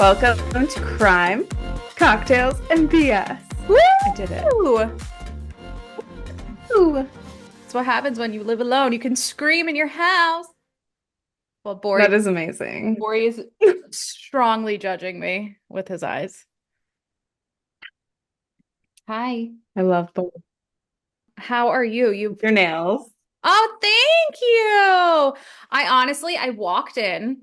Welcome to Crime, Cocktails, and BS. Woo! I did it. Ooh. That's what happens when you live alone. You can scream in your house. Well, That is amazing. Bori is strongly judging me with his eyes. Hi. I love both How are you? You your nails. Oh, thank you. I walked in.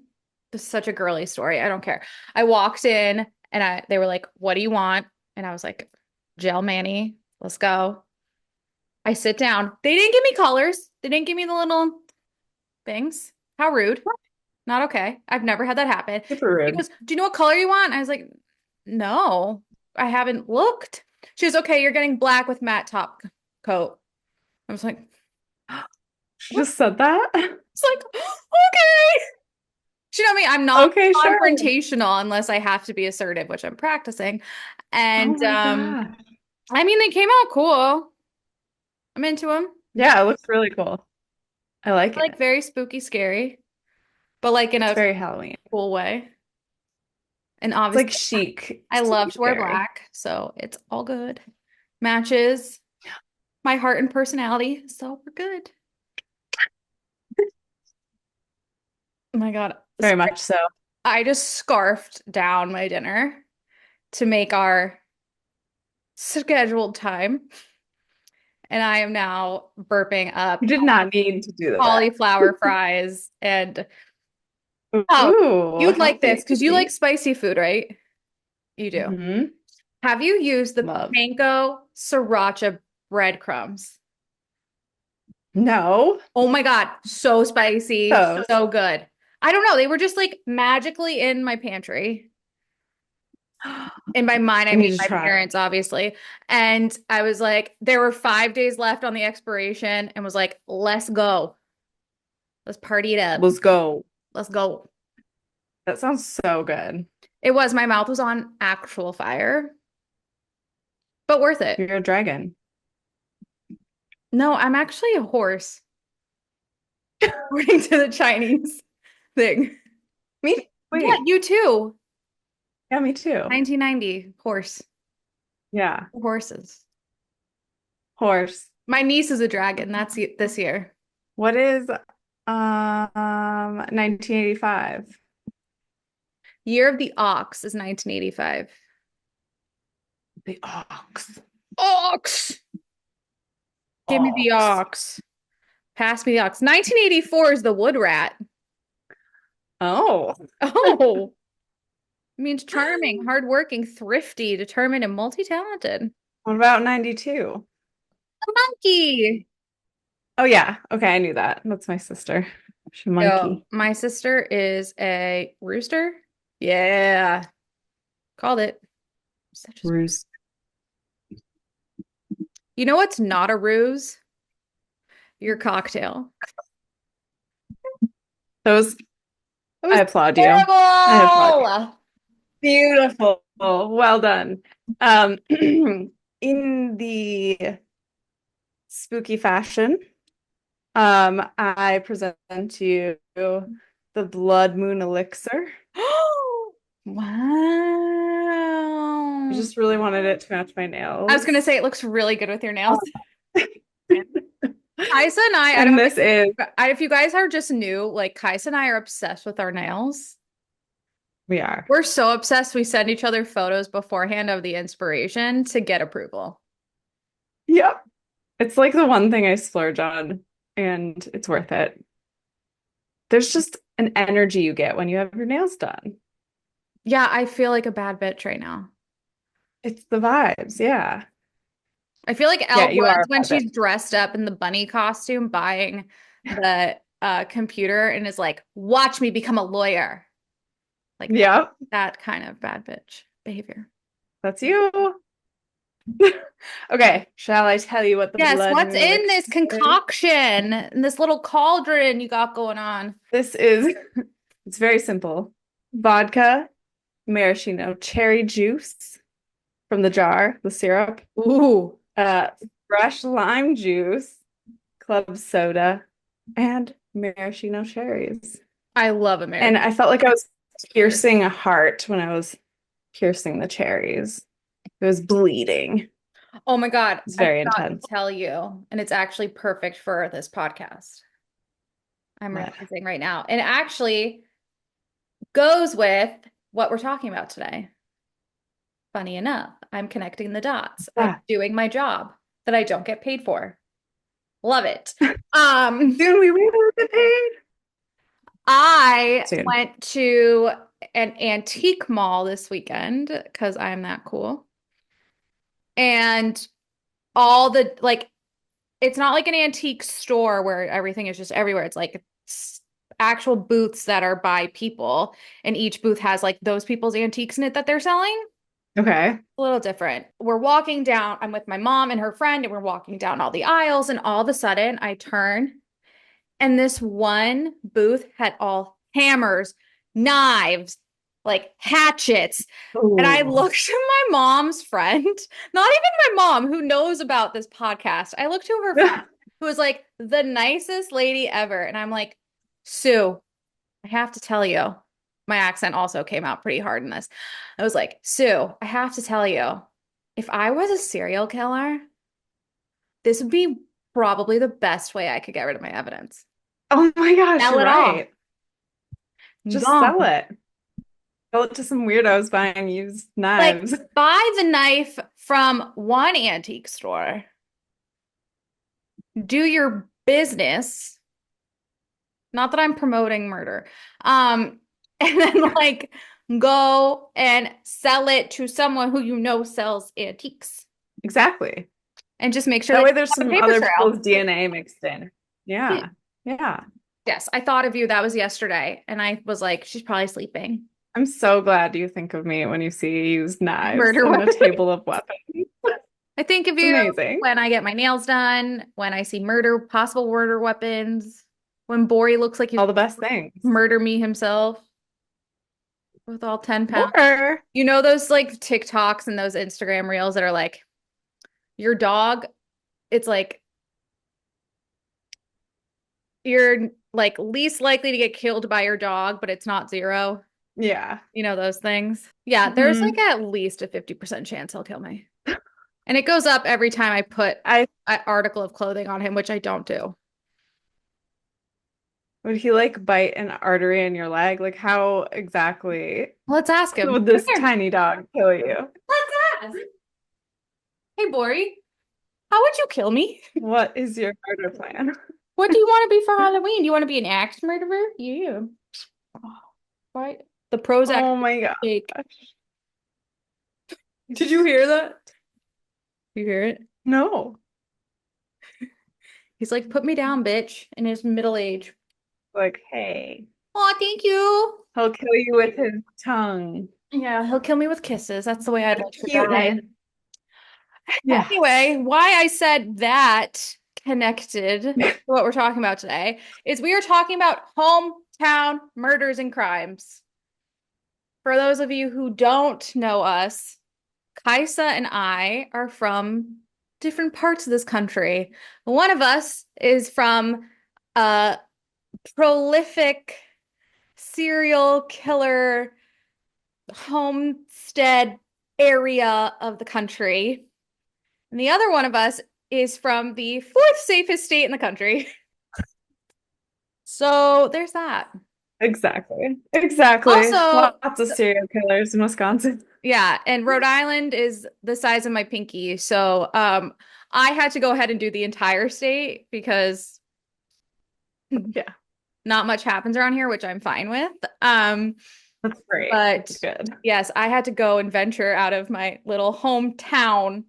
This is such a girly story. I don't care. I walked in and they were like, "What do you want?" And I was like, "Gel Manny, let's go." I sit down. They didn't give me colors. They didn't give me the little things. How rude. Not okay. I've never had that happen. Super She rude. goes, "Do you know what color you want?" I was like, "No, I haven't looked." She goes, "Okay, you're getting black with matte top coat." I was like, She just said that? it's like, okay. You know me, I'm not Okay, sure. confrontational unless I have to be assertive, which I'm practicing. Oh And my God. I mean, they came out cool. I'm into them. Yeah, it looks really cool. I like Like it. very spooky, scary, but like in It's a very Halloween. cool way. And It's like obviously, chic, I love to wear scary. black, so it's all good. Matches my heart and personality, so we're good. Oh my God. Very much so. I just scarfed down my dinner to make our scheduled time. And I am now burping You up did not need to do that. cauliflower fries. And oh, Ooh, you'd like this healthy. because you like spicy food, right? You do. Hmm. Have you used the Love. panko sriracha breadcrumbs? No. Oh my God, so spicy, So, so good. I don't know. They were just like magically in my pantry. I In my mind, I need mean to my try. parents, obviously. And I was like, there were 5 days left on the expiration and was like, let's go. Let's party it up. Let's go. Let's go. That sounds so good. It was, my mouth was on actual fire, but worth it. You're a dragon. No, I'm actually a horse, according to the Chinese thing. Me? Yeah, Wait. you too. Yeah, me too. 1990, horse. Yeah. Horses. Horse. My niece is a dragon. That's this year. What is 1985? Year of the ox is 1985. The ox. Ox! Give me the Ox. ox. Pass me the ox. 1984 is the wood rat. Oh. Oh, it means charming, hardworking, thrifty, determined, and multi-talented. What about 92? A monkey. Oh yeah. Okay, I knew that. That's my sister. She's a Yo, monkey. my sister is a rooster. Yeah, called it. Such a... Ruse. You know what's not a ruse? Your cocktail. Those, It I was applaud you. I applaud you. terrible. Beautiful. Well done. In the spooky fashion, I present to you the Blood Moon Elixir. I Wow. just really wanted it to match my I was gonna nails. say it looks really good with your nails. Um, Kaisa and I don't And know this is, if you guys are just new, like Kaisa and I are obsessed with our nails. we are. We're so obsessed, we send each other photos beforehand of the inspiration to get approval. Yep. It's like the one thing I splurge on, and it's worth it. There's just an energy you get when you have your nails done. Yeah, I feel like a bad bitch right now. It's the vibes. Yeah. I feel like Yeah, Elle you are Woods a when bad bitch. she's dressed up in the bunny costume buying the computer and is like, watch me become a lawyer. Like Yep. that kind of bad bitch behavior. That's you. Okay. Shall I tell you what the Yes, blood what's moon in elixir this is? concoction? In this little cauldron you got going on? This is, it's very simple. Vodka, maraschino cherry juice from the jar, the syrup, Ooh, uh, fresh lime juice, club soda, and maraschino cherries. I love And America. I felt like I was piercing a heart when I was piercing the cherries. It was bleeding. Oh my God, It's I very forgot to intense. tell you, and it's actually perfect for this podcast. I'm What? realizing right now. And it actually goes with what we're talking about today. Funny enough, I'm connecting the dots. I'm Ah, doing my job that I don't get paid for. Love it. Um, soon we will get paid. I Soon. went to an antique mall this weekend because I'm that cool. And all the like it's not like an antique store where everything is just everywhere. It's like actual booths that are by people, and each booth has like those people's antiques in it that they're selling. Okay. A little different. We're walking down, I'm with my mom and her friend, and we're walking down all the aisles, and all of a sudden I turn, and this one booth had all hammers, knives, like hatchets. And I Ooh. looked at my mom's friend, not even my mom who knows about this podcast. I looked to her friend who was like the nicest lady ever. And I'm like, Sue, I have to tell you, my accent also came out pretty hard in this. I was like, Sue, I have to tell you, if I was a serial killer, this would be probably the best way I could get rid of my evidence. Oh my gosh, Sell you're it all. right. Just sell Gone. it. Sell it to some weirdos buying used Like, knives. buy the knife from one antique store, do your business. Not that I'm promoting murder. And then like go and sell it to someone who you know sells antiques. Exactly. And just make sure That they way there's have a some paper other trail. people's DNA mixed in. Yeah. Yeah. Yes, I thought of you. That was yesterday. And I was like, she's probably sleeping. I'm so glad you think of me when you see used knives Murder in a weapon. table of weapons. I think of It's you amazing. when I get my nails done, when I see murder, possible murder weapons, when Bori looks like he's All the best things. murder me himself with all 10 pounds. Or You know those like TikToks and those Instagram reels that are like your dog, it's like you're like least likely to get killed by your dog, but it's not zero. yeah. You know those things? Yeah, there's like Hmm. at least a 50% chance he'll kill me. And it goes up every time I put I an article of clothing on him, which I don't do. would he like bite an artery in your leg? Like how exactly Let's ask him. would Come this here. tiny dog kill you? Let's ask. Hey, Bori, how would you kill me? What is your murder plan? What do you want to be for Halloween? Do you want to be an axe murderer? Yeah. Right. The Prozac Oh my shake. gosh. Did you hear that? You hear it? No. He's like, put me down, bitch, in his middle age. Like, hey, Oh, thank you. he'll kill you with his tongue. Yeah, he'll kill me with kisses. That's the way I'd like to die. Cuteness. Yes. Anyway, why I said that connected to what we're talking about today is we are talking about hometown murders and crimes. For those of you who don't know us, Kaisa and I are from different parts of this country. One of us is from a prolific serial killer homestead area of the country. And the other one of us is from the fourth safest state in the country. So there's that. Exactly. Exactly. Also, Lots of serial killers in Wisconsin. yeah, and Rhode Island is the size of my pinky. So I had to go ahead and do the entire state because Yeah, not much happens around here, which I'm fine with. Um, that's great. but That's good. yes, I had to go and venture out of my little hometown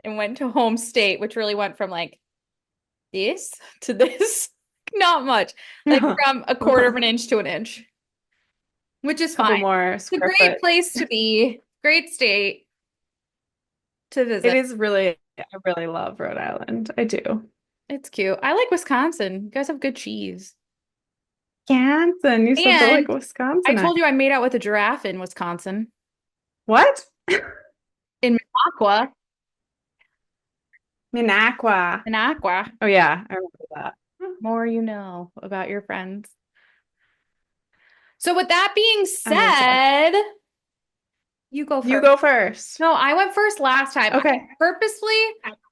and went to home state, which really went from like this to this. Not much. Like from a quarter of an inch to an inch, which is Couple fine. more It's a square great foot. place to be, great state to It visit. is really, I really love Rhode Island. I do. It's cute. I like Wisconsin. You guys have good cheese. Wisconsin. You sound so like And I Wisconsin. told you I made out with a giraffe in Wisconsin, What? in Minocqua. Minocqua. Minocqua. Oh yeah, I remember that. More you know about your friends. So with that being I'm excited. said, you go You first. go first. No, I went first last time. Okay.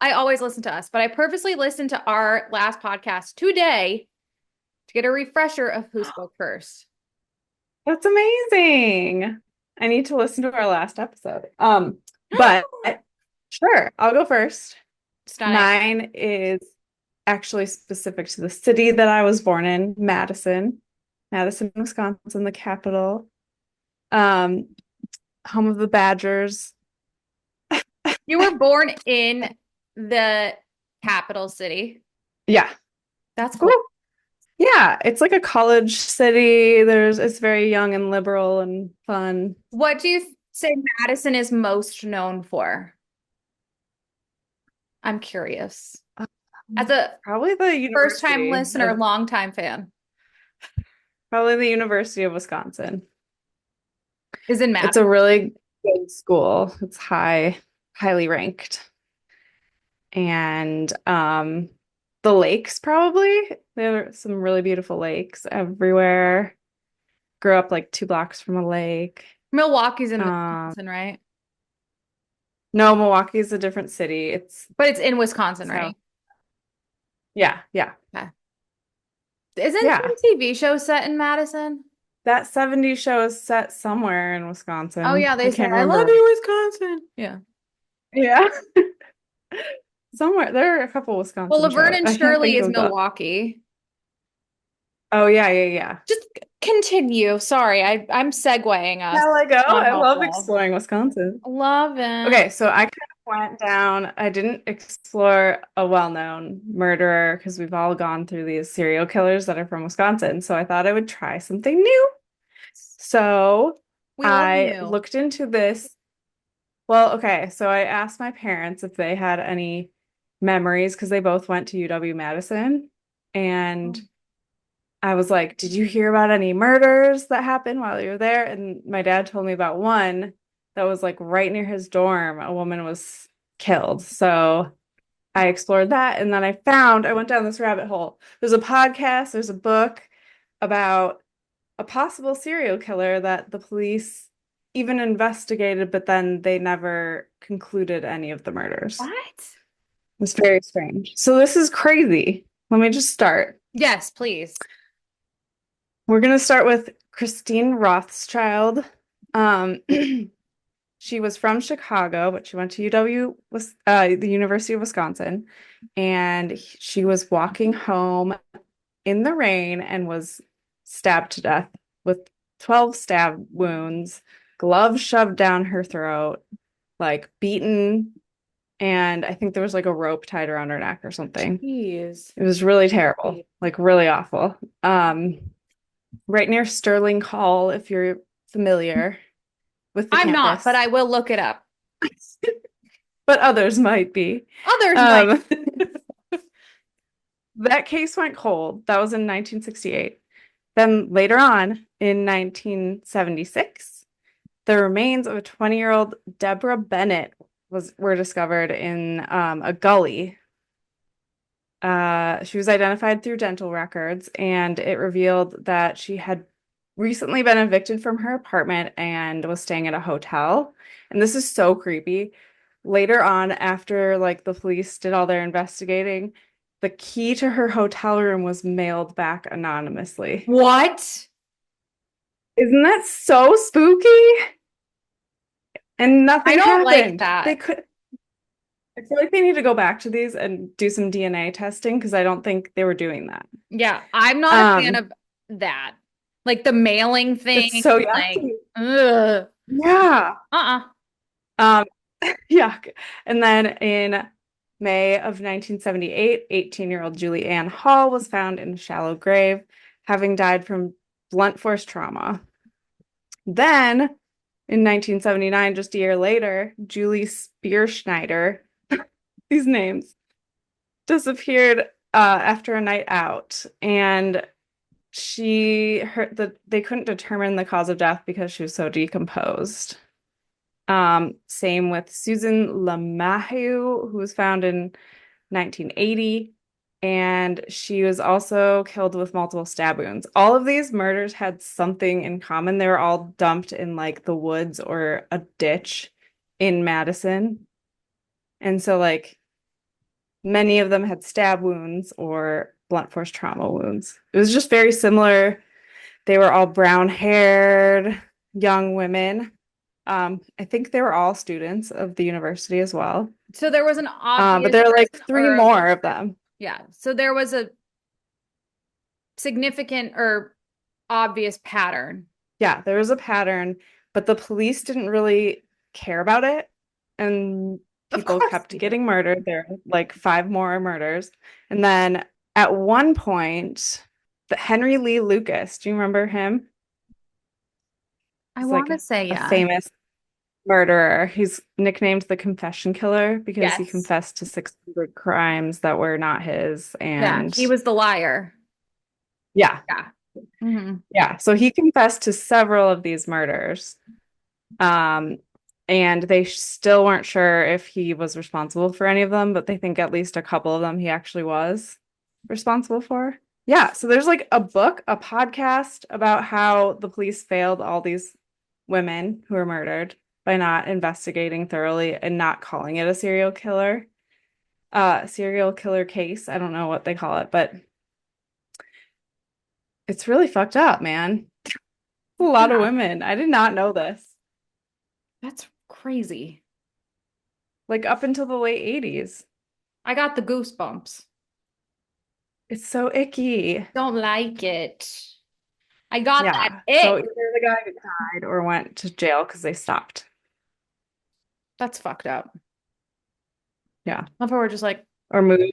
I always listen to us, but I purposely listened to our last podcast today to get a refresher of who spoke first. That's amazing. I need to listen to our last episode. But sure, I'll go first. Stunning. Mine is actually specific to the city that I was born in, Madison, Wisconsin, the capital, um, home of the Badgers. You were born in the capital city. Yeah. That's Woo. cool. Yeah, it's like a college city. It's very young and liberal and fun. What do you say Madison is most known for? I'm curious. As a Probably the first-time University listener, of long-time fan, probably the University of Wisconsin. is in It's Madison. a really good school. It's highly ranked. And the lakes probably. There are some really beautiful lakes everywhere. Grew up like 2 blocks from a lake. Milwaukee's in Um, Wisconsin, right? no, Milwaukee is a different city. It's But it's in Wisconsin, so right? yeah, yeah, Okay. Isn't yeah. some TV show set in Madison? That 70s show is set somewhere in Oh Wisconsin. yeah, I they say can't I love remember. you, Wisconsin. Yeah. Yeah. Somewhere. There are a couple Well, Wisconsin Laverne shows. and I can't Shirley think is of the. Milwaukee. Oh yeah, yeah, yeah. Just continue. Sorry, I'm segueing us. Shall I go? Not I love helpful. exploring Wisconsin. Love it. Okay, so I kind of went down. I didn't explore a well-known murderer because we've all gone through these serial killers that are from Wisconsin. So I thought I would try something new. So We love I you. looked into this. Well, okay, so I asked my parents if they had any memories because they both went to UW-Madison. And I was like, did you hear about any murders that happened while you were there? And my dad told me about one that was like right near his dorm. A woman was killed. So I explored that. And then I went down this rabbit hole. There's a podcast, there's a book about a possible serial killer that the police even investigated, but then they never concluded any of the murders. What? It's very strange. So this is crazy. Let me just start. Yes, please. We're going to start with Christine Rothschild. Um, she was from Chicago, but she went to the University of Wisconsin, and she was walking home in the rain and was stabbed to death with 12 stab wounds, gloves shoved down her throat, like beaten, and I think there was like a rope tied around her neck or something. Jeez. It was really terrible, like really awful. Right near Sterling Hall, if you're familiar with the I'm not, but campus, I will look it up. but others might be. Others might. Um, that case went cold. That was in 1968. Then later on, in 1976, the remains of a 20-year-old Deborah Bennett were discovered in a gully. She was identified through dental records, and it revealed that she had recently been evicted from her apartment and was staying at a hotel. And this is so creepy. Later on, after like the police did all their investigating, the key to her hotel room was mailed back anonymously. What? Isn't that so spooky? And I nothing don't like happened. They that. could, I feel like they need to go back to these and do some DNA testing because I don't think they were doing that. Yeah, I'm not a fan Um, of that. Like the mailing it's thing, so like, yucky. ugh. Yeah. Uh-uh. Um, yuck. And then in May of 1978, 18-year-old Julie Ann Hall was found in a shallow grave, having died from blunt force trauma. Then in 1979, just a year later, Julie Spearschneider, these names, disappeared after a night out. And they couldn't determine the cause of death because she was so decomposed. Same with Susan LeMahieu, who was found in 1980. and she was also killed with multiple stab wounds. All of these murders had something in common. They were all dumped in like the woods or a ditch in Madison. And so like many of them had stab wounds or blunt force trauma wounds. It was just very similar. They were all brown-haired young women. I think they were all students of the university as well. So there was an But obvious there are like person three or a, more of them. yeah. So there was a significant or obvious pattern. Yeah, there was a pattern, but the police didn't really care about it. And Of people course kept they did. getting murdered. There were like five more murders. And then at one point, the Henry Lee Lucas, do you remember him? I He's want to like say a yes. famous murderer. He's nicknamed the Confession Killer because he Yes. confessed to 600 crimes that were not his. Yeah, And he was the liar. yeah, Yeah. Hmm. yeah. So he confessed to several of these murders. Um, and they still weren't sure if he was responsible for any of them, but they think at least a couple of them he actually was responsible for. Yeah, so there's like a book, a podcast about how the police failed all these women who were murdered by not investigating thoroughly and not calling it a serial killer case. I don't know what they call it, but it's really fucked up, man. A lot of Yeah, women. I did not know this. that's crazy. Like up until the late 80s. I got the goosebumps. It's so icky. Don't like it. I got that Yeah. So ick. either the guy died or went to jail because they stopped. That's fucked up. Yeah. I thought we're just like, Or moved.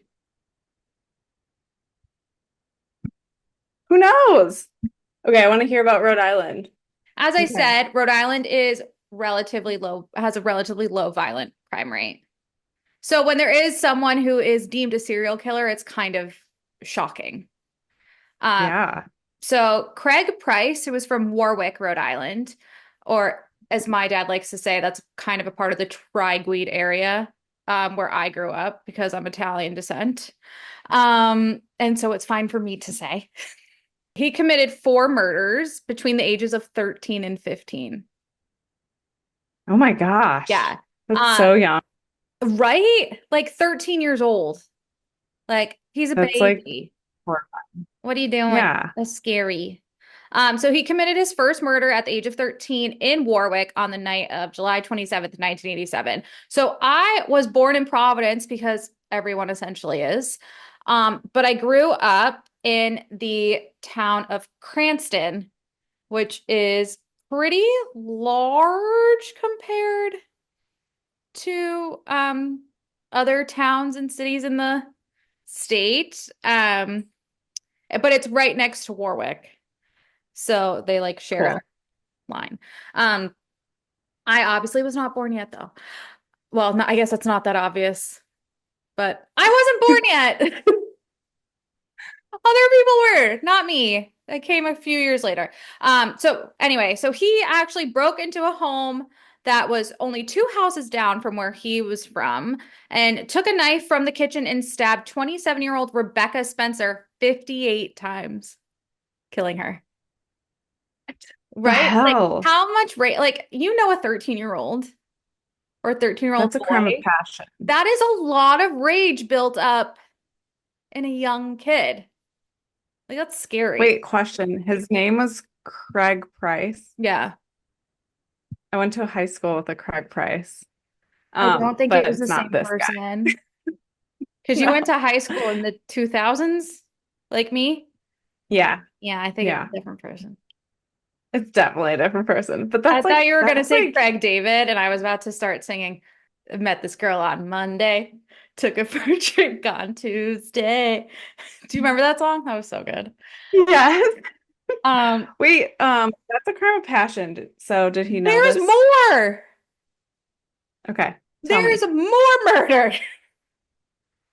Who knows? Okay, I want to hear about Rhode Island. as I Okay. said, Rhode Island is relatively low, has a relatively low violent crime rate. So when there is someone who is deemed a serial killer, it's kind of shocking. Um, Yeah. so Craig Price, who was from Warwick, Rhode Island, or as my dad likes to say, that's kind of a part of the Tri-Guide area, where I grew up because I'm Italian descent. And so it's fine for me to say. He committed four murders between the ages of 13 and 15. Oh my gosh. Yeah. That's Um, so young. right? Like 13 years old. Like he's a That's like baby. horrifying. What are you doing? Yeah. That's scary. So he committed his first murder at the age of 13 in Warwick on the night of July 27th, 1987. So I was born in Providence because everyone essentially is. But I grew up in the town of Cranston, which is pretty large compared to other towns and cities in the state. But it's right next to Warwick. So they like share a Cool. line. Um, I obviously was not born yet though. Well, no, I guess that's not that obvious, but I wasn't born yet. Other people were, not me. I came a few years later. So anyway, so he actually broke into a home that was only two houses down from where he was from and took a knife from the kitchen and stabbed 27-year-old Rebecca Spencer 58 times, killing her. The Right? Like hell? how much rate like a 13-year-old or a 13-year-old That's a crime of boy. passion. That is a lot of rage built up in a young kid. Like that's scary. Wait, question. His name was Craig Price. Yeah. I went to a high school with a Craig Price. I don't think it But was the it's not same this guy. person. Because you went No. to high school in the 2000s, like me. Yeah. Yeah, I think it's Yeah. a different person. It's definitely a different person. But I thought you were gonna that's say like Craig David, and I was about to start singing. I met this girl on Monday, took her for a drink on Tuesday. Do you remember that song? That was so good. yes. Um, Wait, that's a crime of passion. So did he know there's this? more. Okay, tell There's me. more murder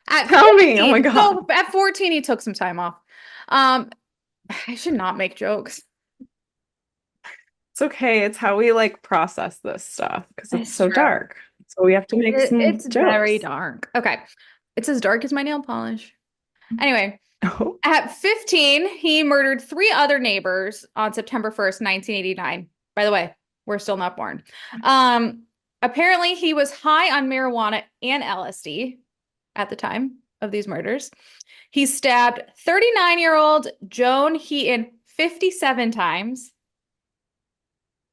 at Tell me. Oh my 14. God. So at 14, he took some time off. Um, I should not make jokes. It's okay. It's how we like process this stuff because it's It's so true. dark. So we have to make some It's very jokes. dark. Okay. It's as dark as my nail polish. Anyway, Oh. at 15, he murdered three other neighbors on September 1st, 1989. By the way, we're still not born. Um, Apparently, he was high on marijuana and LSD at the time of these murders. He stabbed 39-year-old Joan Heaton 57 times.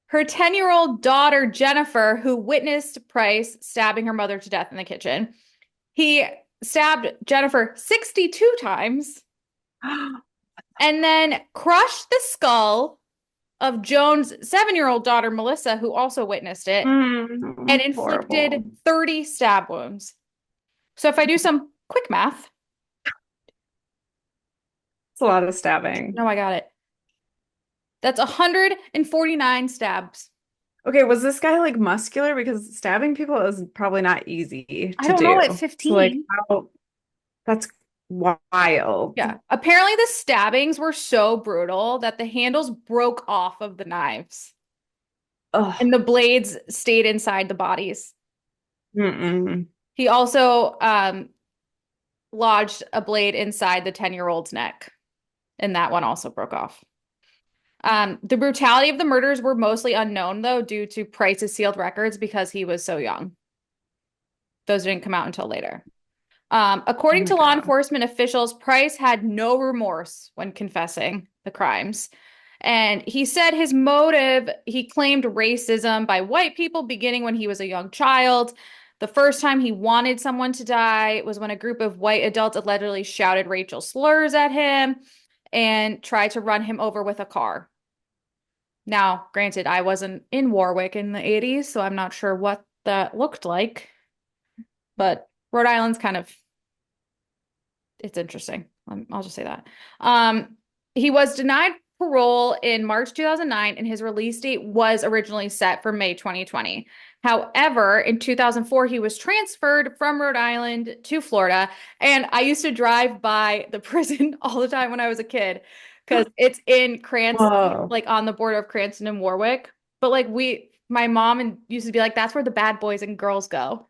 Her 10-year-old daughter, Jennifer, who witnessed Price stabbing her mother to death in the kitchen. He stabbed Jennifer 62 times and then crushed the skull of Joan's 7-year-old daughter, Melissa, who also witnessed it, and inflicted Horrible. 30 stab wounds. So if I do some quick math, It's a lot of stabbing. no, I got it. That's 149 stabs. Okay, was this guy like muscular? Because stabbing people is probably not easy I to don't know at do. So like 15. how that's wild. Yeah. Apparently, the stabbings were so brutal that the handles broke off of the knives Ugh. and the blades stayed inside the bodies. Mm-mm. He also lodged a blade inside the 10-year-old's neck, and that one also broke off. The brutality of the murders were mostly unknown, though, due to Price's sealed records because he was so young. Those didn't come out until later. Oh According my to law God. enforcement officials, Price had no remorse when confessing the crimes. And he said his motive, he claimed racism by white people beginning when he was a young child. The first time he wanted someone to die was when a group of white adults allegedly shouted racial slurs at him and tried to run him over with a car. Now, granted, I wasn't in Warwick in the 80s, so I'm not sure what that looked like, but Rhode Island's kind of it's interesting. I'll just say that. He was denied parole in March 2009, and his release date was originally set for May 2020. However, in 2004, he was transferred from Rhode Island to Florida. And I used to drive by the prison all the time when I was a kid because it's in Cranston, Whoa. like on the border of Cranston and Warwick. But like my mom and used to be like, that's where the bad boys and girls go.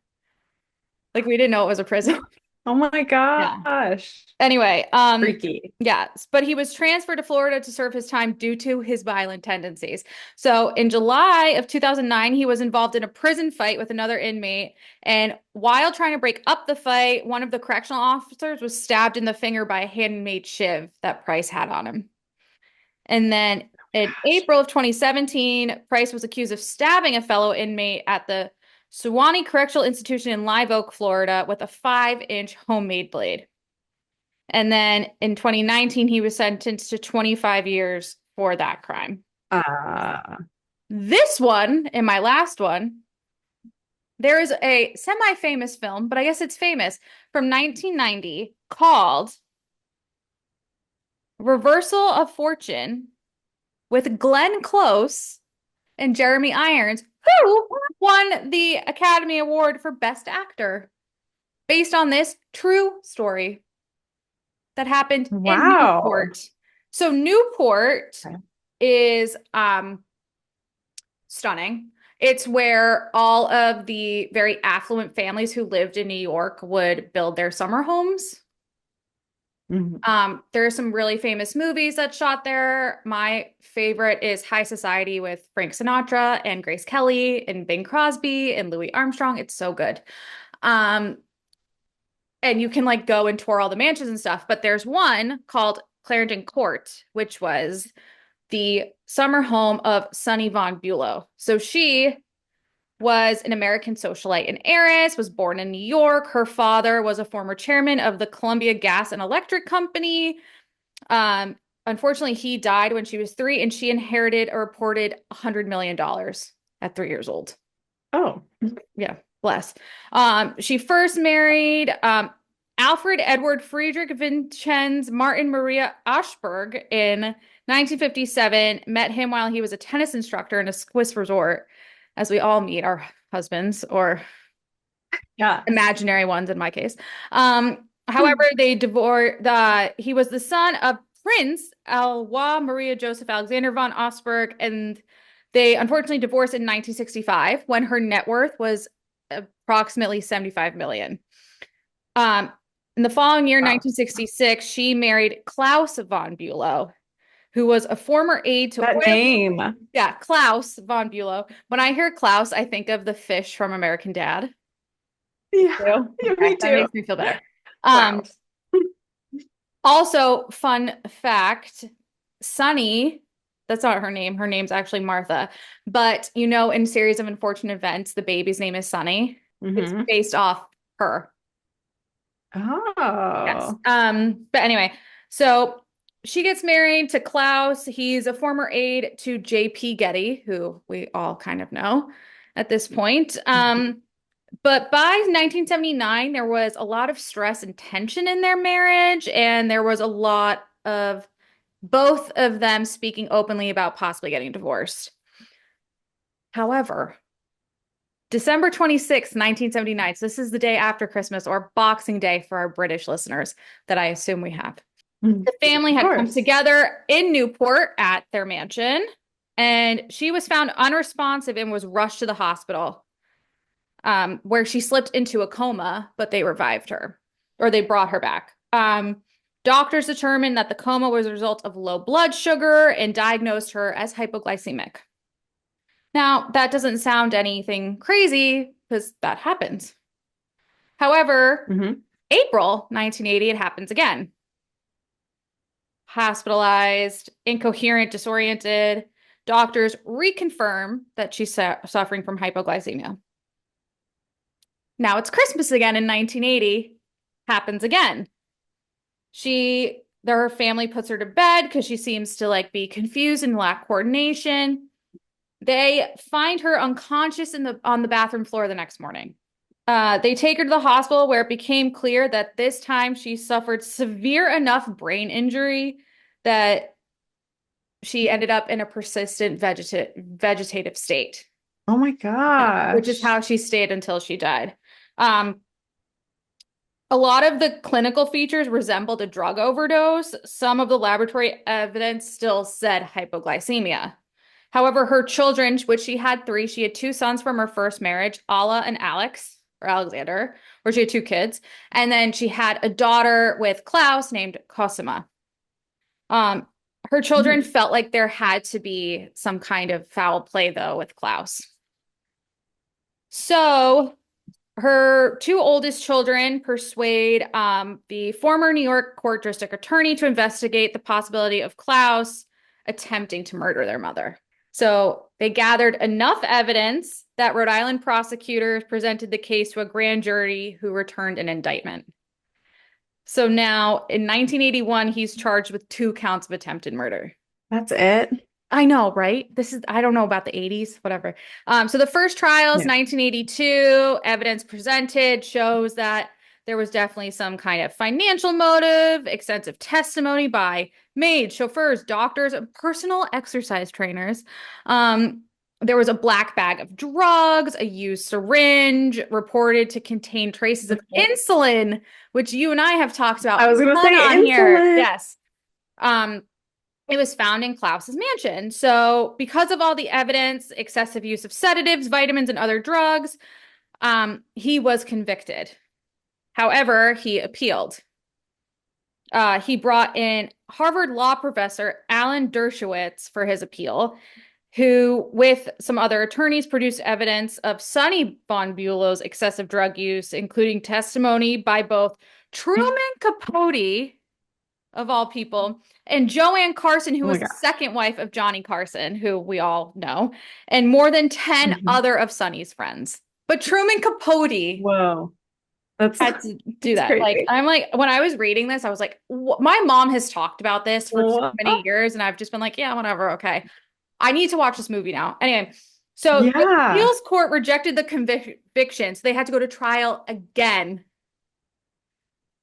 Like we didn't know it was a prison. Oh my Yeah. gosh. Anyway, Freaky. yeah, but he was transferred to Florida to serve his time due to his violent tendencies. So in July of 2009, he was involved in a prison fight with another inmate. And while trying to break up the fight, one of the correctional officers was stabbed in the finger by a handmade shiv that Price had on him. And then in Gosh. April of 2017, Price was accused of stabbing a fellow inmate at the Suwannee Correctional Institution in Live Oak, Florida, with a 5-inch homemade blade. And then in 2019, he was sentenced to 25 years for that crime. Uh, This one, and my last one, there is a semi-famous film, but I guess it's famous, from 1990 called Reversal of Fortune with Glenn Close and Jeremy Irons, who won the Academy Award for Best Actor based on this true story that happened in wow. Newport. So Newport Okay. is stunning. It's where all of the very affluent families who lived in New York would build their summer homes. Mhm. There are some really famous movies that shot there. My favorite is High Society with Frank Sinatra and Grace Kelly and Bing Crosby and Louis Armstrong. It's so good. Um, and you can like go and tour all the mansions and stuff, but there's one called Clarendon Court, which was the summer home of Sunny Von Bulow. So she was an American socialite and heiress, was born in New York. Her father was a former chairman of the Columbia Gas and Electric Company. Um, Unfortunately, he died when she was 3, and she inherited a reported $100 million at 3 years old. Oh. Yeah, bless. She first married Alfred Edward Friedrich Vincenz Martin Maria Aschberg in 1957. Met him while he was a tennis instructor in a Swiss resort, as we all meet our husbands or Yes. imaginary ones in my case. However, they divorced. He was the son of Prince Eloi Maria Joseph Alexander von Osberg, and they unfortunately divorced in 1965 when her net worth was approximately 75 million. Um, In the following year, Wow. 1966, she married Klaus von Bülow, who was a former aide to That oil. name. Yeah, Klaus von Bülow. When I hear Klaus, I think of the fish from American Dad. You Yeah, too? yeah, Okay, me that too. makes me feel better. Wow. Um, Also, fun fact, Sunny, that's not her name. Her name's actually Martha. But you know, in Series of Unfortunate Events, the baby's name is Sunny. It's Hmm. based off her. Yes. Oh. But anyway, so she gets married to Klaus. He's a former aide to JP Getty, who we all kind of know at this point. But by 1979, there was a lot of stress and tension in their marriage, and there was a lot of both of them speaking openly about possibly getting divorced. However, December 26th, 1979, so this is the day after Christmas or Boxing Day for our British listeners that I assume we have. Mhm. The family Of had come course. together in Newport at their mansion, and she was found unresponsive and was rushed to the hospital, where she slipped into a coma, but they revived her or they brought her back. Doctors determined that the coma was a result of low blood sugar and diagnosed her as hypoglycemic. Now, that doesn't sound anything crazy because that happens. However, Hmm. April 1980, it happens again. Hospitalized, incoherent, disoriented. Doctors reconfirm that she's suffering from hypoglycemia. Now it's Christmas again in 1980. Happens again. Her family puts her to bed because she seems to like be confused and lack coordination. They find her unconscious on the bathroom floor the next morning. They take her to the hospital where it became clear that this time she suffered severe enough brain injury that she ended up in a persistent vegetative state, Oh my which is gosh. how she stayed until she died. Um, A lot of the clinical features resembled a drug overdose. Some of the laboratory evidence still said hypoglycemia. However, her children, which she had three, she had two sons from her first marriage, Alla and Alex, or Alexander, where she had two kids. And then she had a daughter with Klaus named Cosima. Um, Her children Mhm. felt like there had to be some kind of foul play, though, with Klaus. So her two oldest children persuade the former New York court district attorney to investigate the possibility of Klaus attempting to murder their mother. So they gathered enough evidence that Rhode Island prosecutors presented the case to a grand jury who returned an indictment. So now in 1981, he's charged with two counts of attempted murder. That's it. I know, right? I don't know about the 80s, whatever. So the first trial is Yeah. 1982. Evidence presented shows that there was definitely some kind of financial motive, extensive testimony by maids, chauffeurs, doctors, and personal exercise trainers. There was a black bag of drugs, a used syringe reported to contain traces of Okay. insulin, which you and I have talked about I was a gonna ton say on here. insulin. Yes. Um, it was found in Klaus's mansion. So, because of all the evidence, excessive use of sedatives, vitamins, and other drugs, he was convicted. However, he appealed. He brought in Harvard law professor Alan Dershowitz for his appeal, who, with some other attorneys, produced evidence of Sonny von Bülow's excessive drug use, including testimony by both Truman Capote, of all people, and Joanne Carson, who Oh my was the gosh. second wife of Johnny Carson, who we all know, and more than 10 Hmm. other of Sonny's friends. But Truman Capote Whoa. That's had to do that's that. Like, crazy. I'm like, when I was reading this, I was like, my mom has talked about this for so What? many years, and I've just been like, yeah, whatever, okay. I need to watch this movie now. Anyway, so the Yeah. appeals court rejected the conviction, so they had to go to trial again.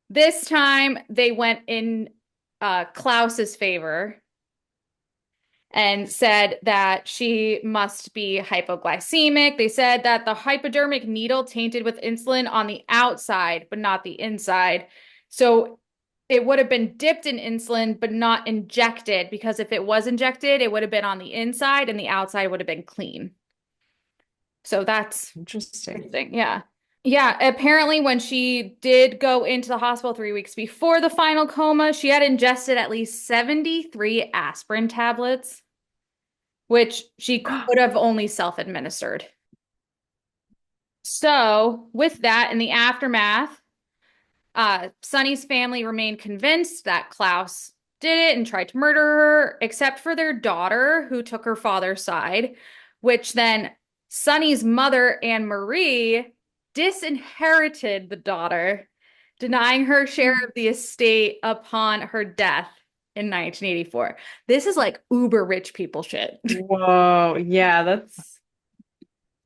This time they went in Klaus's favor and said that she must be hypoglycemic. They said that the hypodermic needle tainted with insulin on the outside, but not the inside. So it would have been dipped in insulin, but not injected, because if it was injected, it would have been on the inside and the outside would have been clean. So that's Interesting. interesting. Yeah. Yeah, apparently when she did go into the hospital 3 weeks before the final coma, she had ingested at least 73 aspirin tablets, which she could have only self-administered. So, with that, in the aftermath, Sonny's family remained convinced that Klaus did it and tried to murder her, except for their daughter, who took her father's side, which then Sonny's mother, Anne Marie, disinherited the daughter, denying her share of the estate upon her death in 1984. This is like uber rich people shit. Whoa. Yeah, that's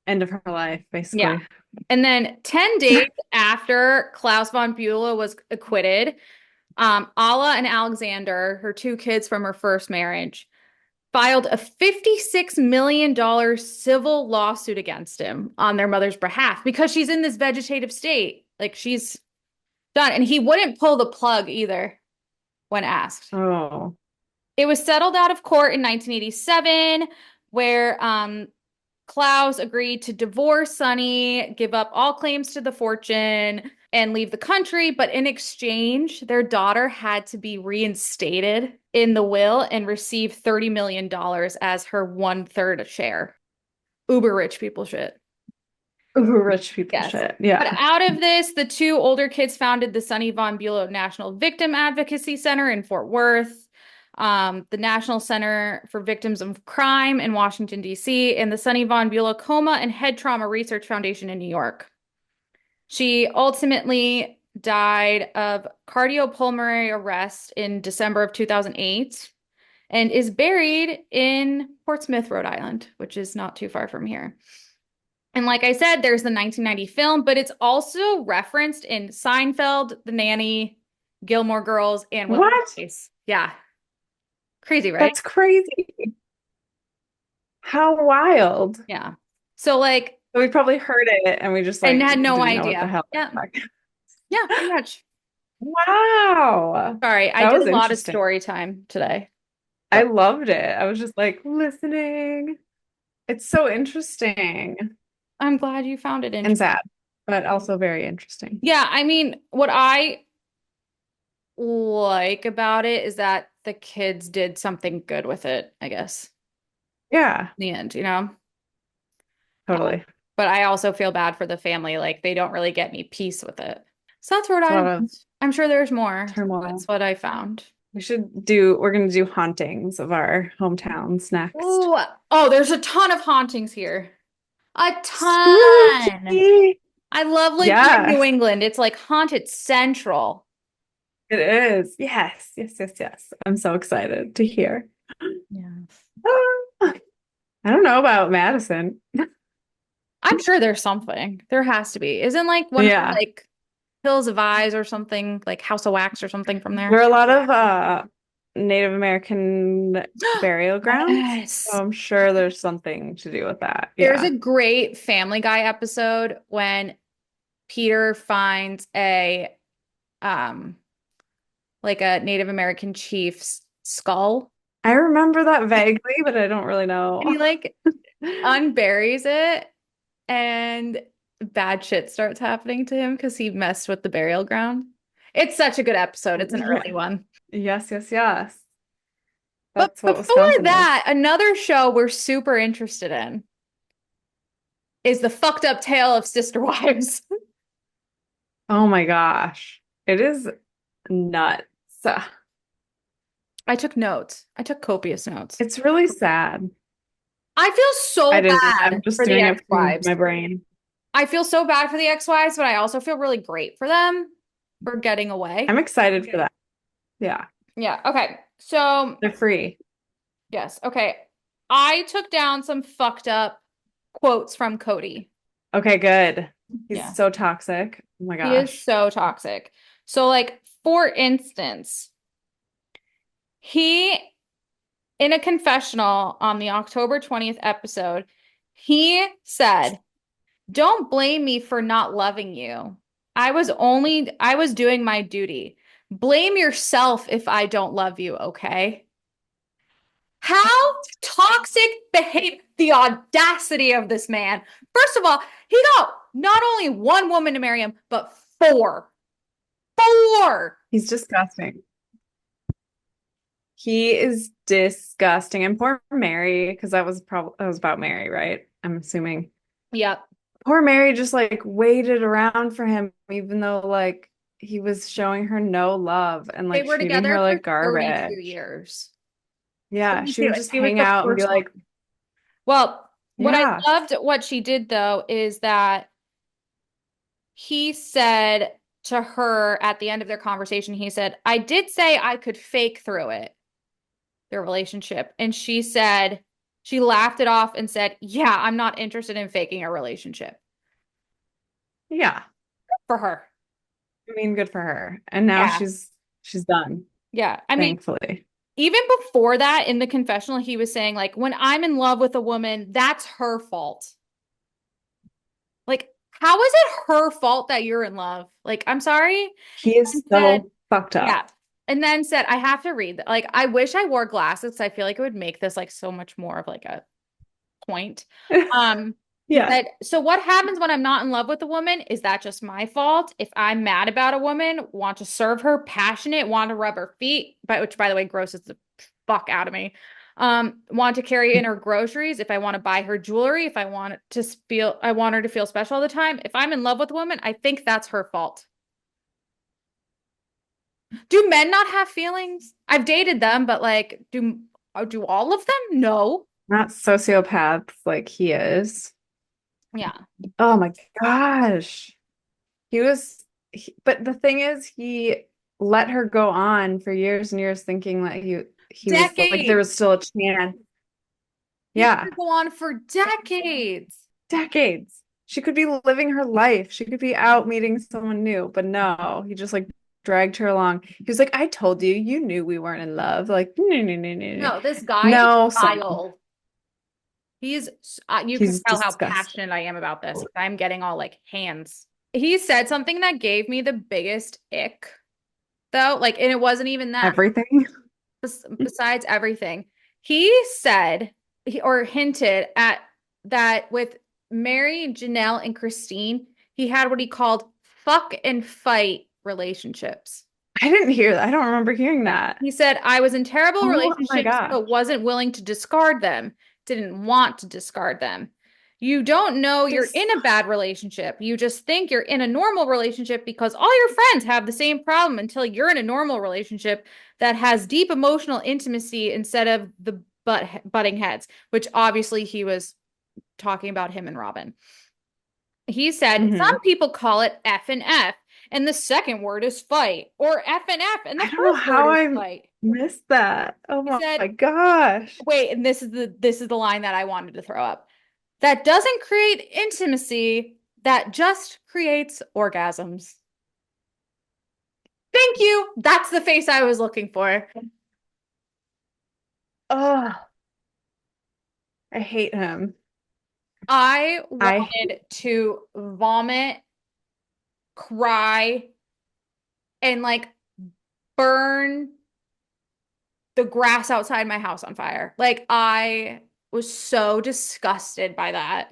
end of her life, Yeah. basically. And then 10 days after Klaus von Bülow was acquitted, Alla and Alexander, her two kids from her first marriage, filed a $56 million civil lawsuit against him on their mother's behalf because she's in this vegetative state. Like she's done. And he wouldn't pull the plug either when asked. Oh. It was settled out of court in 1987, where Klaus agreed to divorce Sonny, give up all claims to the fortune, and leave the country. But in exchange, their daughter had to be reinstated in the will and receive $30 million as her one-third share. Uber rich people shit. Ooh, rich people Yes. shit. But Yeah. out of this, the two older kids founded the Sonny von Bülow National Victim Advocacy Center in Fort Worth, the National Center for Victims of Crime in Washington, D.C., and the Sonny von Bülow Coma and Head Trauma Research Foundation in New York. She ultimately died of cardiopulmonary arrest in December of 2008 and is buried in Portsmouth, Rhode Island, which is not too far from here. And like I said, there's the 1990 film, but it's also referenced in Seinfeld, The Nanny, Gilmore Girls, and Will and What? Grace. Yeah. Crazy, right? That's crazy. How wild. Yeah. So like, So we probably heard it and we just and like had no didn't know what the idea. hell. Yeah. Yeah, pretty much. Wow. Sorry, I That did was a lot of interesting. story time today, I but loved it. I was just like listening. It's so interesting I'm glad you found it and interesting. sad, but also very interesting. Yeah, I mean, what I like about it is that the kids did something good with it, I guess, Yeah, in the end, you know? totally. But I also feel bad for the family. Like they don't really get me peace with it. So that's Rhode It's a lot Island. of I'm sure there's more. turmoil. That's what I found. We're gonna do hauntings of our hometowns next. Ooh, oh, there's a ton of hauntings here. A ton. Spooky. I love living in New Yes, England. It's like haunted central. it is. Yes, yes, yes, yes. I'm so excited to hear. Yes. Ah, I don't know about Madison. I'm sure there's something. There has to be. Isn't like one of the Yeah, like Hills of Eyes or something, like House of Wax or something from there there? are a lot of Native American burial grounds, so Yes. I'm sure there's something to do with that. There's a Yeah. great Family Guy episode when Peter finds a um like a Native American chief's skull I remember that vaguely, but I don't really and he know. like unburies it and bad shit starts happening to him because he messed with the burial ground. It's such a good episode. It's an Yeah. early one. Yes, yes, yes. But That's what before Wisconsin is. that, another show we're super interested in is the fucked up tale of Sister Wives. Oh my gosh. It is nuts. I took notes. I took copious notes. It's really sad. I feel I so didn't. I'm bad just for the doing it from ex-wives. my brain. I feel so bad for the ex-wives, but I also feel really great for them for getting away. I'm excited for that. Yeah. Yeah. Okay. So, They're free. yes. Okay. I took down some fucked up quotes from Cody. Okay, good. He's Yeah. so toxic. Oh my He is gosh. so toxic. So, like, for instance, he, in a confessional on the October 20th episode, he said, "Don't blame me for not loving you. I was doing my duty. Blame yourself if I don't love you, okay?" How toxic behave the audacity of this man. First of all, he got not only one woman to marry him, but four. Four. He's disgusting. He is disgusting. And poor Mary, because that was about Mary, right? I'm assuming. Yep. Poor Mary just like waited around for him, even though like he was showing her no love and They like were treating her together for like 32 garbage. years. Yeah, she 32. would just He was hang the out and be first one. like, Well, what I yeah, loved what she did though is that he said to her at the end of their conversation, he said, I did say I could fake through it, their relationship. And she said, she laughed it off and said, yeah, I'm not interested in faking a relationship yeah. for her. I mean, good for her. And now Yeah. she's done, Yeah. I mean, thankfully. even before that in the confessional, he was saying, like, when I'm in love with a woman, that's her fault. Like, how is it her fault that you're in love? Like, I'm sorry. He is And said, so fucked up. yeah. And then said, I have to read. Like, I wish I wore glasses. I feel like it would make this like so much more of like a point. He Yeah. said, so what happens when I'm not in love with a woman? Is that just my fault? If I'm mad about a woman, want to serve her, passionate, want to rub her feet, which by the way grosses the fuck out of me. Want to carry in her groceries, if I want to buy her jewelry, if I want her to feel special all the time. If I'm in love with a woman, I think that's her fault. Do men not have feelings? I've dated them, but like, do all of them? No. Not sociopaths like he is. Yeah. Oh my gosh. But the thing is, he let her go on for years and years thinking that he was like there Decades. was still a chance. He Yeah, could go on for decades. decades. She could be living her life. She could be out meeting someone new, but no, he just like dragged her along. He was like, "I told you, you knew we weren't in love." Like, no, no, no, no, no. No, this guy is No, son. vile. He's, you can He's tell how disgusting. passionate I am about this. I'm getting all like hands. He said something that gave me the biggest ick, though. Like, and it wasn't even that. Everything. Besides everything, he said or hinted at that with Mary, Janelle, and Christine, he had what he called fuck and fight relationships. I didn't hear that. I don't remember hearing Yeah. that. He said, I was in terrible Oh my relationships, gosh. but wasn't willing to discard them, didn't want to discard them. You don't know you're This in a bad relationship. You just think you're in a normal relationship because all your friends have the same problem until you're in a normal relationship that has deep emotional intimacy instead of the butting heads, which obviously he was talking about him and Robin. He said, hmm some people call it F and F, and the second word is fight, or F and F, and the I don't know first word how is I fight. missed that. Oh He my said, gosh. wait, and this is the line that I wanted to throw up. That doesn't create intimacy, that just creates orgasms. Thank you. That's the face I was looking for. Oh, I hate him. I I wanted to vomit, cry, and like burn the grass outside my house on fire. Like I was so disgusted by that.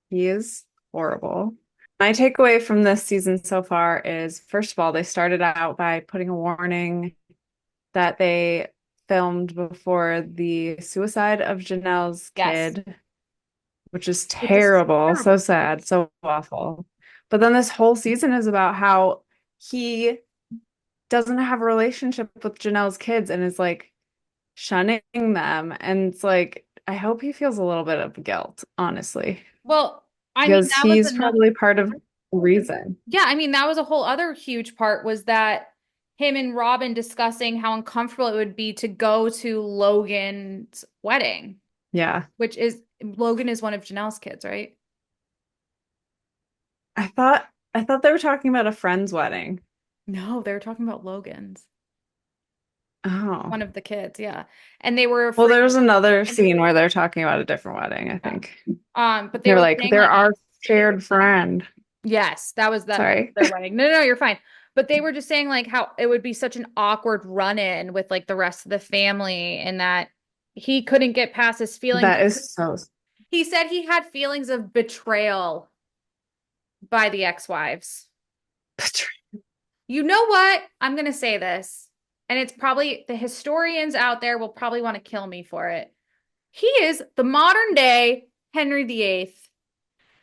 He is horrible. My takeaway from this season so far is, first of all, they started out by putting a warning that they filmed before the suicide of Janelle's Yes. kid, which is Which is terrible, so terrible. sad, so awful. But then this whole season is about how he doesn't have a relationship with Janelle's kids and is like shunning them. And it's like, I hope he feels a little bit of guilt, honestly, Well, I mean, because that was he's another, probably part of the reason. yeah, I mean, that was a whole other huge part was that him and Robin discussing how uncomfortable it would be to go to Logan's wedding, Yeah. which is Logan is one of Janelle's kids, right? I thought they were talking about a friend's wedding. No, they were talking about Logan's, Oh. one of the kids, yeah. And they were Well, afraid, there was another scene where they're talking about a different wedding, I yeah. think. But they They're were like, saying they're like, our shared friend. yes, that was Sorry. their wedding. No, no, no, you're fine. But they were just saying like how it would be such an awkward run-in with like the rest of the family and that He couldn't get past his feelings. That is so He said he had feelings of betrayal by the ex-wives. You know what? I'm going to say this, and it's probably the historians out there will probably want to kill me for it. He is the modern day Henry VIII,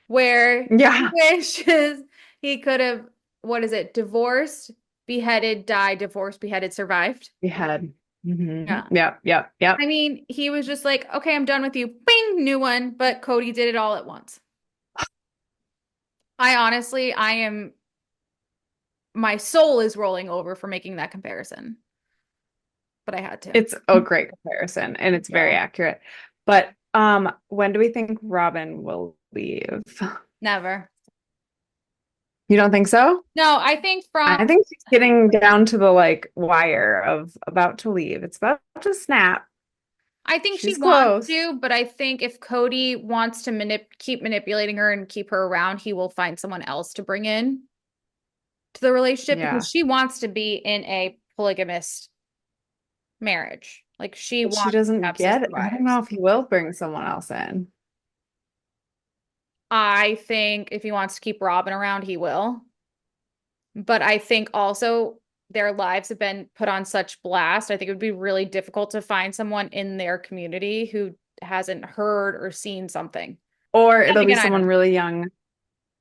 where he yeah. wishes he could have, what is it, divorced, beheaded, died, divorced, beheaded, survived. We had. Yeah. Yep, yep, yep. I mean, he was just like, okay, I'm done with you. Bing, new one. But Cody did it all at once. I honestly, I am, my soul is rolling over for making that comparison, but I had to. It's a great comparison and it's very Yeah. accurate. But when do we think Robin will leave? Never. You don't think so? No, I think from, I think she's getting down to the like wire of about to leave. It's about to snap. I think she She's wants close. to, but I think if Cody wants to keep manipulating her and keep her around, he will find someone else to bring in to the relationship because Yeah. she wants to be in a polygamous marriage. Like she But she wants to doesn't have get sister it. I don't know wives. if he will bring someone else in. I think if he wants to keep Robin around, he will. But I think also their lives have been put on such blast. I think it would be really difficult to find someone in their community who hasn't heard or seen something. Or And it'll be again, I don't someone know. really young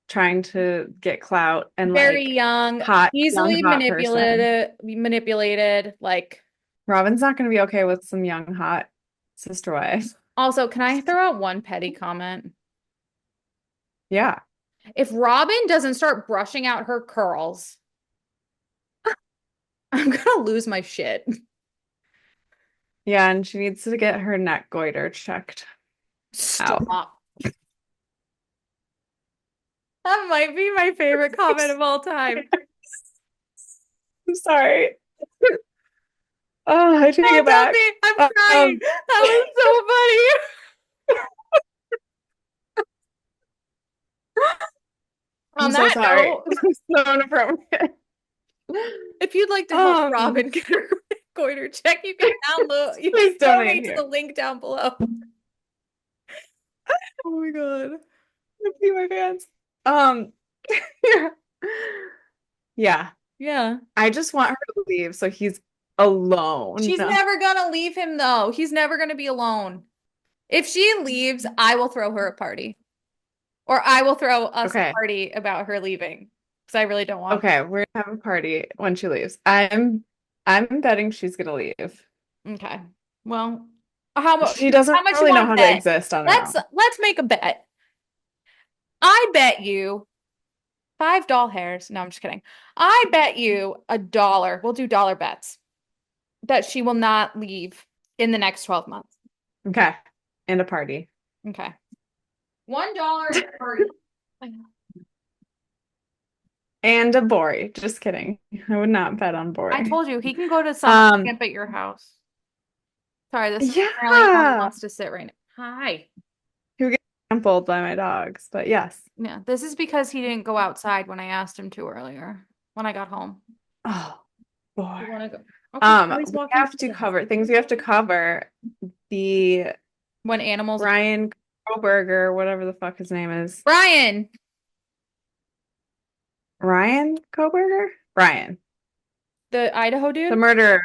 trying to get clout and Very like young, hot, young, easily hot person. manipulated. Like, Robin's not going to be okay with some young, hot sister wife. also, can I throw out one petty comment? Yeah. If Robin doesn't start brushing out her curls, I'm gonna lose my shit. Yeah. And she needs to get her neck goiter checked out. Stop. That might be my favorite comment of all time. I'm sorry. Oh, I take it Don't tell back. me. I'm crying. Um, That was so funny. I'm On so that sorry. note, So inappropriate. if you'd like to help Um, Robin get her goiter check, you can please donate donate to the here. link down below. Oh my God. Be my fans. Um, yeah. Yeah. Yeah. I just want her to leave so he's alone. She's never gonna leave him though. He's never gonna be alone. If she leaves, I will throw her a party. Or I will throw us a Okay. party about her leaving. Because I really don't want. Okay, we're gonna have a party when she leaves. I'm betting she's gonna leave. Okay. Well, how much She doesn't how much you really know want how to to bet? exist on her Let's own. let's make a bet. I bet you five doll hairs. No, I'm just kidding. I bet you $1. We'll do dollar bets that she will not leave in the next 12 months. Okay. And a party. Okay. $1 and a party. And a Bori. Just kidding. I would not bet on I Bori. told you he can go to summer Um, camp at your house. Sorry, this is apparently how he yeah. wants to sit right now. Hi. He would get trampled by my dogs, but yes. Yeah, this is because he didn't go outside when I asked him to earlier when I got home. Oh, boy. You want to go? Okay, now he's We walking have through to the house. cover things we have to cover. The When animals. Ryan Koberger, whatever the fuck his name is. Brian, Ryan Koberger? Ryan. the Idaho The dude? murderer.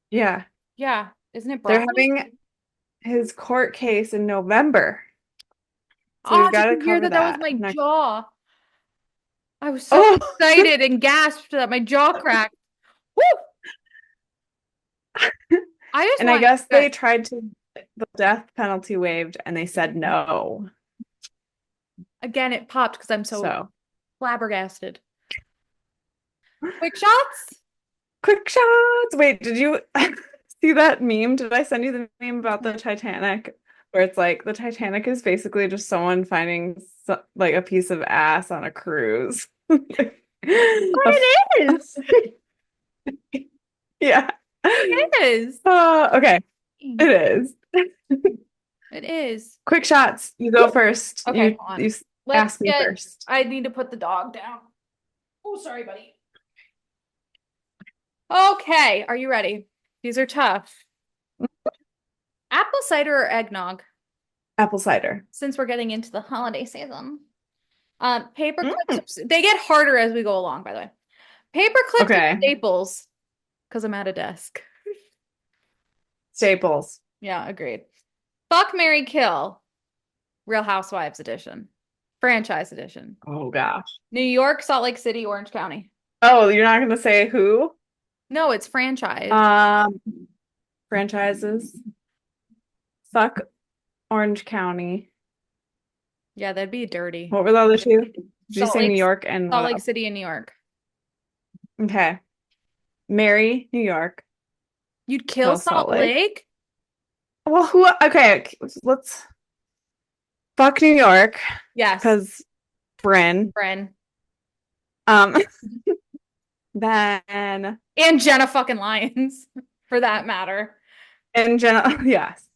Yeah. Yeah, isn't it They're Brian? having his court case in November. So Oh, we've did got to you hear cover that? That was that my next. jaw. I was so Oh, excited and gasped that my jaw cracked. Woo! I just and I want guess good. they tried to get the death penalty waived and they said no. Again, it popped because I'm so So flabbergasted. Quick shots? quick shots. Wait, did you see that meme? Did I send you the meme about the Titanic? Where it's like the Titanic is basically just someone finding like a piece of ass on a cruise. But A it is. Yeah. It is. Okay. It is. It is. Quick shots. You go first. Okay, You hold on. you Let's ask me get, first. I need to put the dog down. Oh, sorry, buddy. Okay, are you ready? These are tough. Apple cider or eggnog? Apple cider. Since we're getting into the holiday season. Paper Mm. clips, they get harder as we go along, by the way. Paper clips or Okay. staples? Because I'm at a desk. Staples. Yeah, agreed. Fuck, Mary Kill. Real Housewives edition. Franchise edition. Oh gosh. New York, Salt Lake City, Orange County. Oh, you're not gonna say who? No, it's franchise. Um, franchises. Fuck Orange County. Yeah, that'd be dirty. What were the other two? Did you Salt say New Lake, York and Salt what Lake else? City and New York. Okay. Marry New York. You'd kill Kill Salt Salt Lake. Lake? Well, who? Okay, let's fuck New York Yes, because Bryn. Bren. Um, then And Jenna fucking Lyons, for that matter. in general, yes.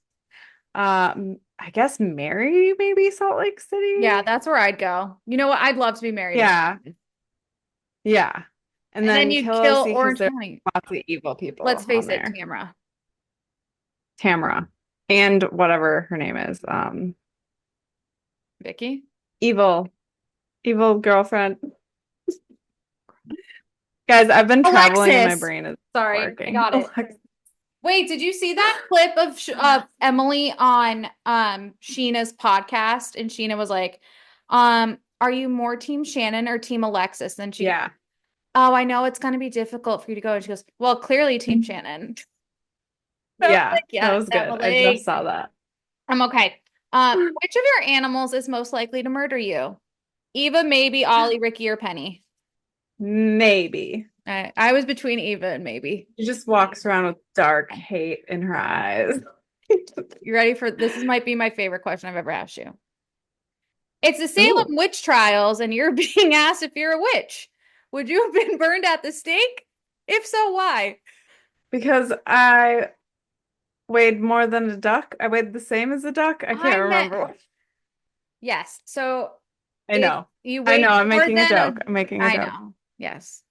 I guess Mary maybe Salt Lake Yeah, City. that's where I'd go. You know what? I'd love to be married in. Yeah, yeah. And And then then you'd kill kill OC because Orange there's County. lots of evil Let's people on face it, there. Tamra. Tamara and whatever her name is. Vicky? Evil, evil girlfriend. Guys, I've been traveling and my Alexis. brain is Sorry, I working. got it. Wait, did you see that clip of Emily on Sheena's podcast? And Sheena was like, are you more team Shannon or team Alexis? And she goes, Yeah, oh, I know it's gonna be difficult for you to go. And she goes, well, clearly team Shannon. So I was yeah, like, that yes, was good. I just Emily. saw that. I'm okay. Which of your animals is most likely to murder you? Eva, maybe, Ollie, Ricky, or Penny. Maybe. I was between Eva and maybe. She just walks around with dark hate in her eyes. You ready for this? Is might be my favorite question I've ever asked you. It's the Salem Ooh, witch trials, and you're being asked if you're a witch. Would you have been burned at the stake? If so, why? because I weighed more than a duck. I weighed the same as a duck. I I can't meant remember. yes. So I if know. you I know. weighed I'm more making a than a, joke. I'm making a I joke. know. Yes.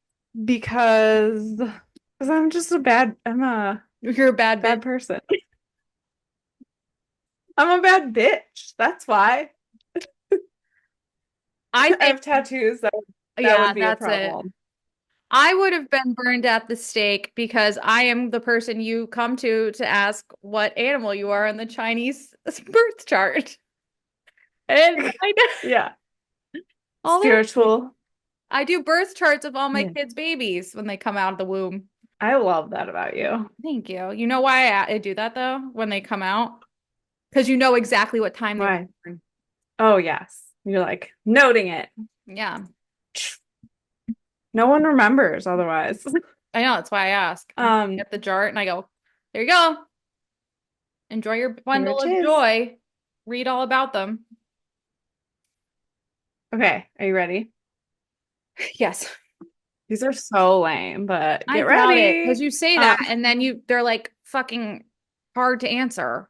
Because I'm just I'm a You're a bad bitch. bad person. I'm a bad bitch. That's why. I I think, have tattoos. That yeah, would be a that's it. problem. I would have been burned at the stake because I am the person you come to ask what animal you are on the Chinese birth chart. And I know Yeah. all their Spiritual. I do birth charts of all my Yeah. kids' babies when they come out of the womb. I love that about you. Thank you. You know why I do that though when they come out? Because you know exactly what time they were Why? born. Oh, yes. You're like noting it. Yeah, No one remembers otherwise. I know. That's why I ask. I Um, get the chart and I go, there you go. Enjoy your here bundle it of is. joy. Read all about them. Okay, are you ready? Yes. These are so lame, but I get doubt it because ready. you say that and then they're like fucking hard to answer.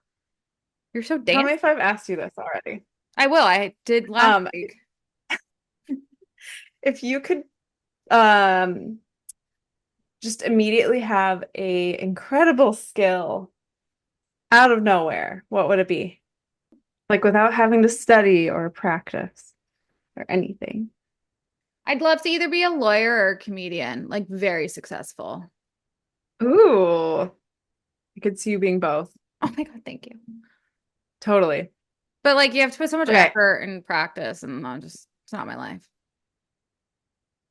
You're so Tell damn. me if I've asked you this already. I will. I did last Um, week. if you could um just immediately have a incredible skill out of nowhere, what would it be? Like without having to study or practice or anything. I'd love to either be a lawyer or a comedian, like very successful. Ooh, I could see you being both. Oh my God, thank you. Totally. But like you have to put so much Okay. effort and practice, and it's not my life.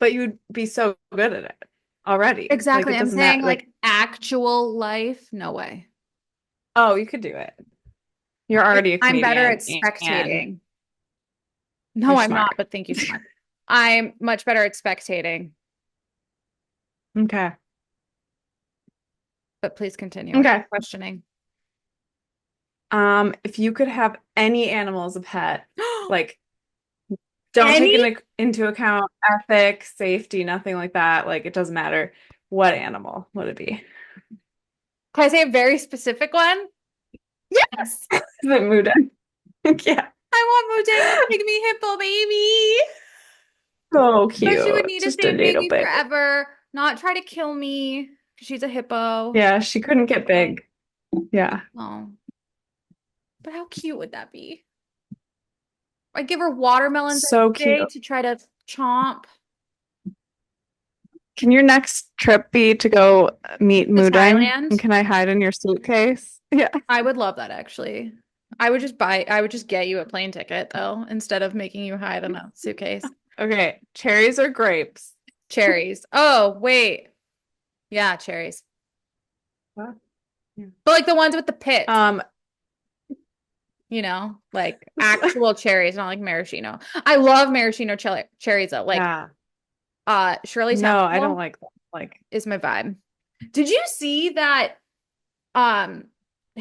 But you'd be so good at it already. Like Exactly. it I'm doesn't saying matter. like Like, actual life, no way. oh, you could do it. You're already a I'm better at comedian and spectating. No, you're I'm not, smart. but thank you so much. I'm much better at spectating, Okay. but please continue with Okay. questioning. If you could have any animal as a pet, like don't take Any? into account ethics, safety, nothing like that. Like it doesn't matter. What animal would it be? Can I say a very specific one? Yes. Is it Muda? Yeah. I want Bojangles to make me hippo baby. So But she would cute. need to Just stay a little baby bit. forever, not try to kill me. She's a hippo. Yeah, she couldn't get big. Yeah. Oh. But how cute would that be? I give her watermelons So every cute. day to try to chomp. Can your next trip be to go meet To Mudang? And Thailand. can I hide in your suitcase? Yeah. I would love that actually. I would just get you a plane ticket though, instead of making you hide in a suitcase. Okay. Cherries or grapes? Cherries. Oh, wait. Yeah, cherries. What? Yeah. But like the ones with the pits, Um, like actual cherries, not like maraschino. I love maraschino cherries though. Like yeah. Shirley No, I don't Temple like that. Like, is my vibe. Did you see that um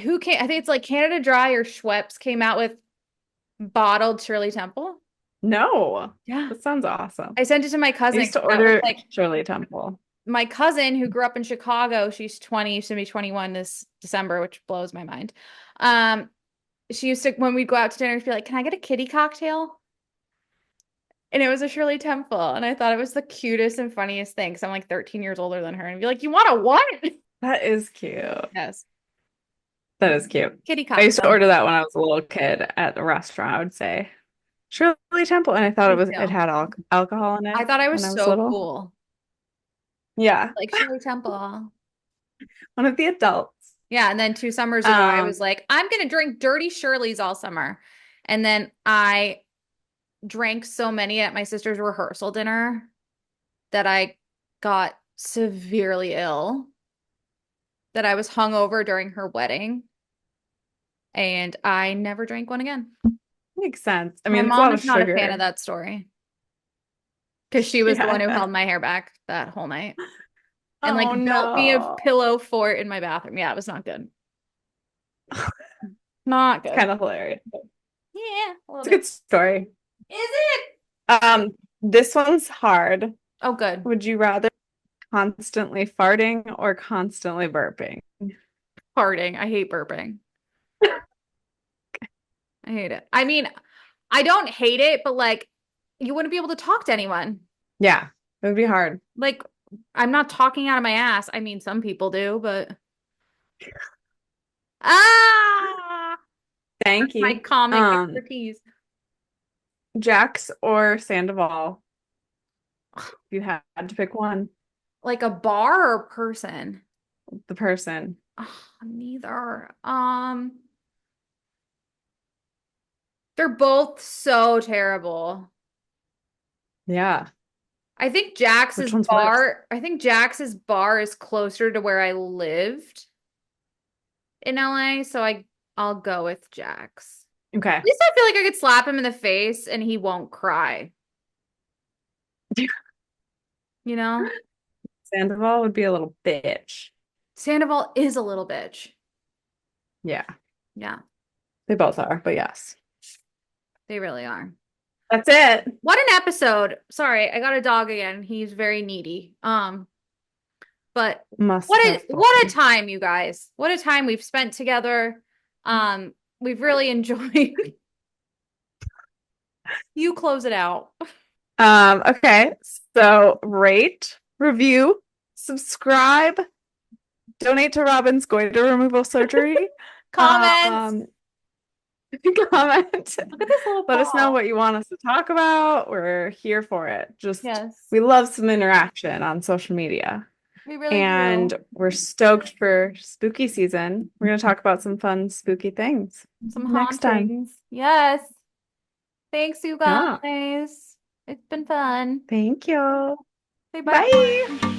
who came I think it's like Canada Dry or Schweppes came out with bottled Shirley Temple? no. Yeah. That sounds awesome. I sent it to my I cousin used to 'cause that was order like Shirley Temple. my cousin who grew up in Chicago. She's 20, used to be 21 this December, which blows my mind. Um, she used to, when we'd go out to dinner, she'd be like, "Can I get a kitty cocktail?" And it was a Shirley Temple. And I thought it was the cutest and funniest thing because I'm like 13 years older than her. And be like, "You want a what?" That is cute. Yes, That is cute. kitty I used to cocktail. order that when I was a little kid at the restaurant. I would say Shirley Temple, and I thought Me it too. had alcohol in I it thought I when was I was so little. cool. Yeah, Like Shirley Temple. one of the adults. Yeah. And then 2 summers ago, I Um, was like, I'm going to drink dirty Shirley's all summer. And then I drank so many at my sister's rehearsal dinner that I got severely ill, that I was hungover during her wedding, and I never drank one again. makes sense. I My mean, it's a mom lot is of not a fan of sugar. that story because she was the one who Yeah. held my hair back that whole night and Oh like built me a no. pillow fort in my bathroom. Yeah, it was not good. Not It's good. kind of hilarious. Yeah, a little It's a bit. good story. Is it? This one's hard. Oh, good. Would you rather constantly farting or constantly burping? Farting. I hate burping. I hate it. I mean, I don't hate it, but like you wouldn't be able to talk to anyone. Yeah, it would be hard. Like, I'm not talking out of my ass. I mean, some people do, but ah, Thank my you. comic expertise. Jax or Sandoval? If you had to pick one, Like a bar or a person? the person. Neither. They're both so terrible. Yeah. Which one's worse? I think Jax's bar is closer to where I lived in LA, so I'll go with Jax. Okay. At least I feel like I could slap him in the face and he won't cry, you know? Sandoval would be a little bitch. Sandoval is a little bitch. Yeah, Yeah, they both are, but yes. they really are. That's it. What an episode. Sorry, I got a dog again. He's very needy. But Must have what a fun. time, you guys. What a time we've spent together. We've really enjoyed. You close it out. Okay. So rate, review, subscribe, donate to Robin's goiter removal surgery. Comments. Um, comment. Look at this little Let us know paw. what you want us to talk about. We're here for it. Just Yes, we love some interaction on social media. we really And do. we're stoked for spooky season. We're going to talk about some fun spooky things Some next time. hauntings. Yes. Thanks, you Yeah. guys. It's been fun. Thank you. Say bye. Bye.